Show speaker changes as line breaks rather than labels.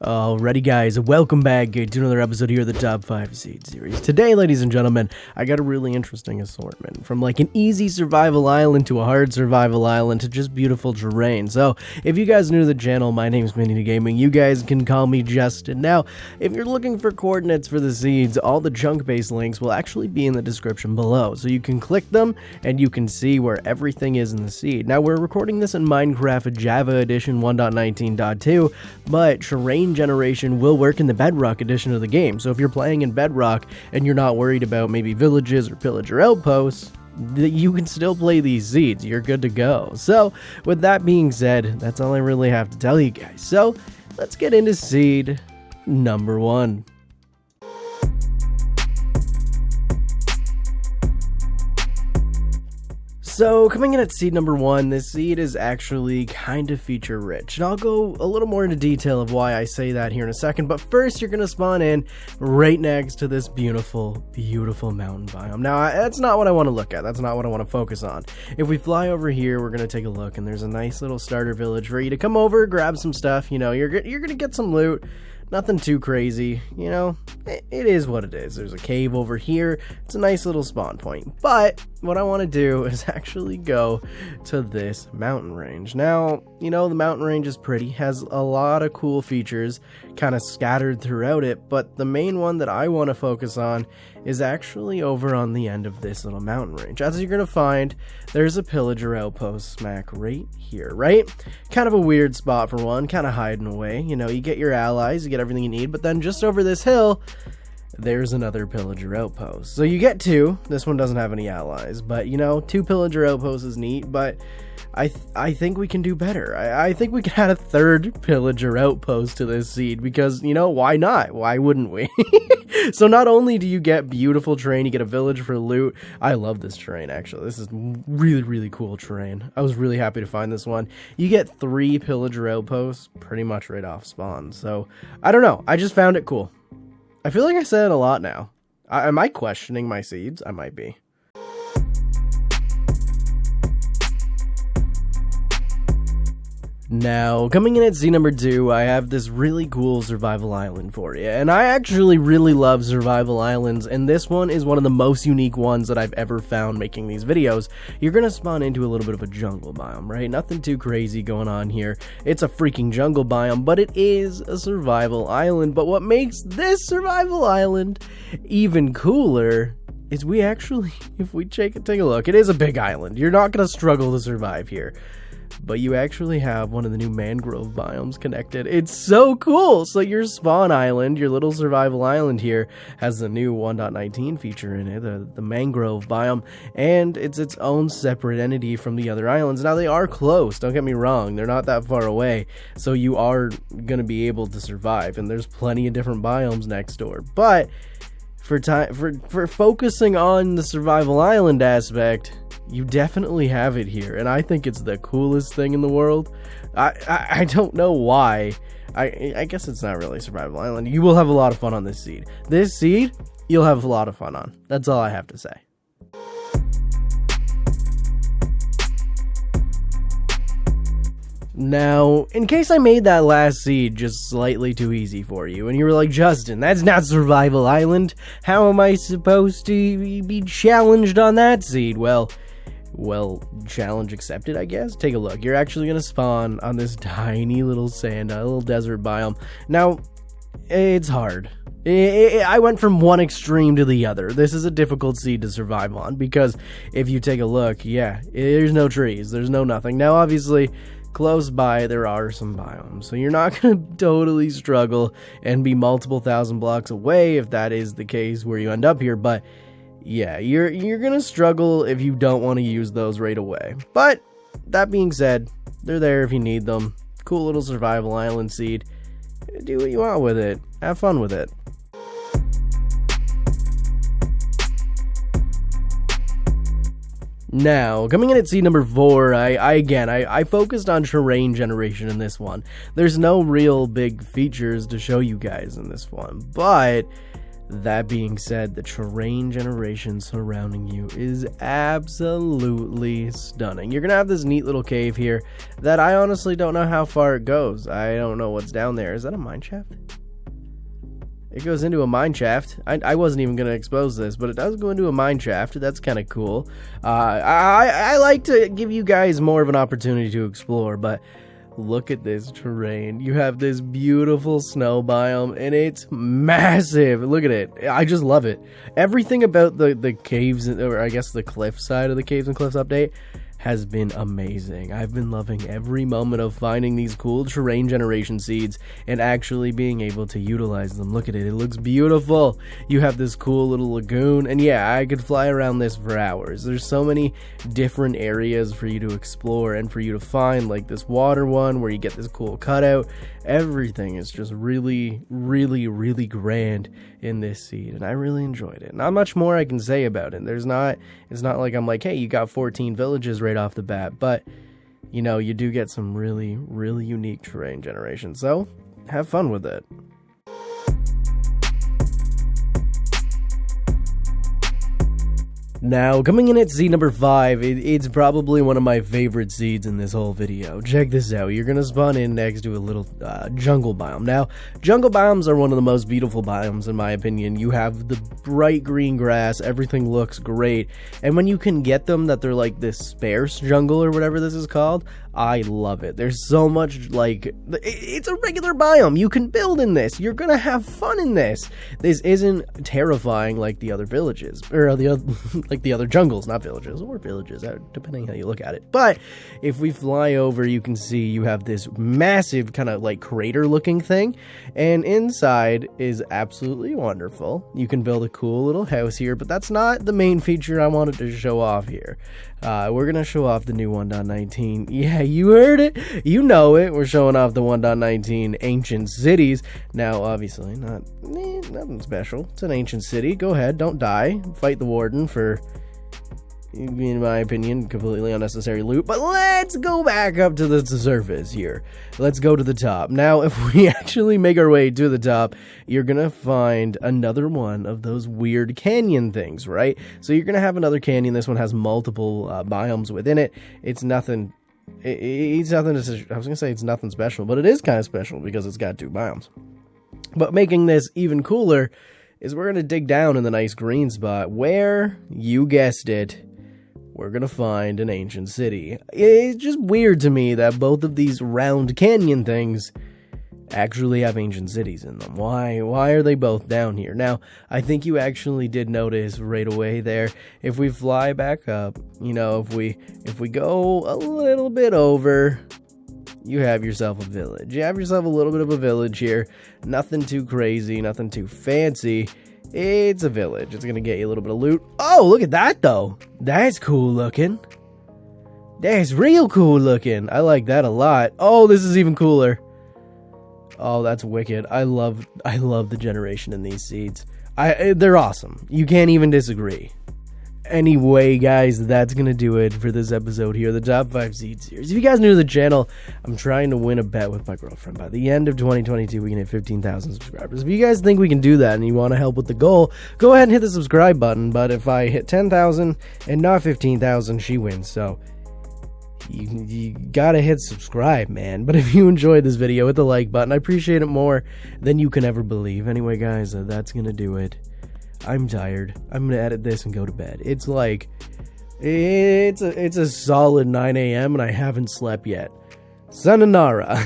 Alrighty guys, welcome back to another episode here of the Top 5 Seed series. Today, ladies and gentlemen, I got a really interesting assortment. From like an easy survival island to a hard survival island to just beautiful terrain. So, if you guys are new to the channel, my name's Mini Gaming. You guys can call me Justin. Now, if you're looking for coordinates for the seeds, all the chunk-based links will actually be in the description below. So you can click them and you can see where everything is in the seed. Now, we're recording this in Minecraft Java Edition 1.19.2, but terrain generation will work in the Bedrock edition of the game. So if you're playing in Bedrock and you're not worried about maybe villages or pillager outposts, you can still play these seeds. You're good to go. So with that being said, that's all I really have to tell you guys. So let's get into seed number 1. So, coming in at seed number 1, this seed is actually kind of feature rich, and I'll go a little more into detail of why I say that here in a second, but first you're going to spawn in right next to this beautiful, beautiful mountain biome. Now, that's not what I want to look at, that's not what I want to focus on. If we fly over here, we're going to take a look, and there's a nice little starter village for you to come over, grab some stuff, you know, you're going to get some loot. Nothing too crazy, you know, it is what it is. There's a cave over here. It's a nice little spawn point. But what I want to do is actually go to this mountain range. Now, you know, the mountain range is pretty, has a lot of cool features kind of scattered throughout it, but the main one that I want to focus on is actually over on the end of this little mountain range. As you're going to find, there's a pillager outpost smack right here, right? Kind of a weird spot for one, kind of hiding away. You know, you get your allies, you get everything you need, but then just over this hill, there's another pillager outpost. So you get 2. This one doesn't have any allies, but you know, 2 pillager outposts is neat, but I think we can do better. I think we can add a 3rd pillager outpost to this seed because, you know, why not? Why wouldn't we? So not only do you get beautiful terrain, you get a village for loot. I love this terrain, actually. This is really, really cool terrain. I was really happy to find this one. You get 3 pillager outposts pretty much right off spawn. So, I don't know. I just found it cool. I feel like I said it a lot now. Am I questioning my seeds? I might be. Now, coming in at seed number 2, I have this really cool survival island for you, and I actually really love survival islands, and this one is one of the most unique ones that I've ever found making these videos. You're gonna spawn into a little bit of a jungle biome, right? Nothing too crazy going on here. It's a freaking jungle biome, but it is a survival island. But what makes this survival island even cooler is we actually, if we take a look, it is a big island. You're not gonna struggle to survive here. But you actually have one of the new mangrove biomes connected. It's so cool! So your spawn island, your little survival island here, has the new 1.19 feature in it, the mangrove biome, and it's its own separate entity from the other islands. Now they are close, don't get me wrong, they're not that far away, so you are going to be able to survive, and there's plenty of different biomes next door. But for focusing on the survival island aspect, you definitely have it here, and I think it's the coolest thing in the world. I don't know why. I guess it's not really a survival island. You will have a lot of fun on this seed. This seed, you'll have a lot of fun on. That's all I have to say. Now, in case I made that last seed just slightly too easy for you, and you were like, Justin, that's not Survival Island. How am I supposed to be challenged on that seed? Well, challenge accepted, I guess. Take a look. You're actually going to spawn on this tiny little sand, a little desert biome. Now, it's hard. I went from one extreme to the other. This is a difficult seed to survive on, because if you take a look, yeah, there's no trees, there's no nothing. Now, obviously, close by, there are some biomes, so you're not going to totally struggle and be multiple thousand blocks away if that is the case where you end up here, but yeah, you're going to struggle if you don't want to use those right away. But that being said, they're there if you need them. Cool little survival island seed. Do what you want with it. Have fun with it. Now, coming in at seed number 4, I focused on terrain generation in this one. There's no real big features to show you guys in this one, but That being said, the terrain generation surrounding you is absolutely stunning. You're going to have this neat little cave here that I honestly don't know how far it goes. I don't know what's down there. Is that a mine shaft? It goes into a mine shaft. I wasn't even going to expose this, but it does go into a mine shaft. That's kind of cool. I like to give you guys more of an opportunity to explore, but look at this terrain. You have this beautiful snow biome, and it's massive. Look at it. I just love it. Everything about the caves, or I guess the cliff side of the Caves and Cliffs update, has been amazing. I've been loving every moment of finding these cool terrain generation seeds and actually being able to utilize them. Look at it. It looks beautiful. You have this cool little lagoon, and yeah, I could fly around this for hours. There's so many different areas for you to explore and for you to find, like this water one where you get this cool cutout. Everything is just really, really, really grand in this seed, and I really enjoyed it. Not much more I can say about it. It's not like I'm like, hey, you got 14 villages right off the bat, but you know, you do get some really, really unique terrain generation, so have fun with it. Now, coming in at seed number 5, it's probably one of my favorite seeds in this whole video. Check this out. You're going to spawn in next to a little jungle biome. Now, jungle biomes are one of the most beautiful biomes in my opinion. You have the bright green grass, everything looks great, and when you can get them that they're like this sparse jungle or whatever this is called, I love it. There's so much, like, it's a regular biome. You can build in this. You're gonna have fun in this. This isn't terrifying like the other villages, or the other, like the other jungles, not villages, or villages, depending how you look at it. But if we fly over, you can see you have this massive kind of like crater looking thing, and inside is absolutely wonderful. You can build a cool little house here, but that's not the main feature I wanted to show off here. We're gonna show off the new 1.19. Yeah, you heard it. You know it. We're showing off the 1.19 ancient cities. Now, obviously, nothing special. It's an ancient city. Go ahead, don't die. Fight the warden for, in my opinion, completely unnecessary loot. But let's go back up to the surface here. Let's go to the top. Now, if we actually make our way to the top, you're gonna find another one of those weird canyon things, right? So you're gonna have another canyon. This one has multiple biomes within it. It's nothing. It's nothing. I was gonna say it's nothing special, but it is kind of special because it's got 2 biomes. But making this even cooler is we're gonna dig down in the nice green spot where, you guessed it, we're gonna find an ancient city. It's just weird to me that both of these round canyon things actually have ancient cities in them. Why are they both down here? Now, I think you actually did notice right away there, if we fly back up, you know, if we go a little bit over, you have yourself a village. You have yourself a little bit of a village here. Nothing too crazy, nothing too fancy. It's a village. It's gonna get you a little bit of loot. Oh, look at that though. That's cool looking. That's real cool looking. I like that a lot. Oh, this is even cooler. Oh, that's wicked. I love the generation in these seeds. They're awesome. You can't even disagree. Anyway, guys, that's gonna do it for this episode here, the Top 5 Seed Series. If you guys are new to the channel, I'm trying to win a bet with my girlfriend. By the end of 2022, we can hit 15,000 subscribers. If you guys think we can do that and you want to help with the goal, go ahead and hit the subscribe button. But if I hit 10,000 and not 15,000, she wins. So you gotta hit subscribe, man. But if you enjoyed this video, hit the like button. I appreciate it more than you can ever believe. Anyway, guys, that's gonna do it. I'm tired. I'm gonna edit this and go to bed. It's like, it's a solid 9 a.m. and I haven't slept yet. Sayonara.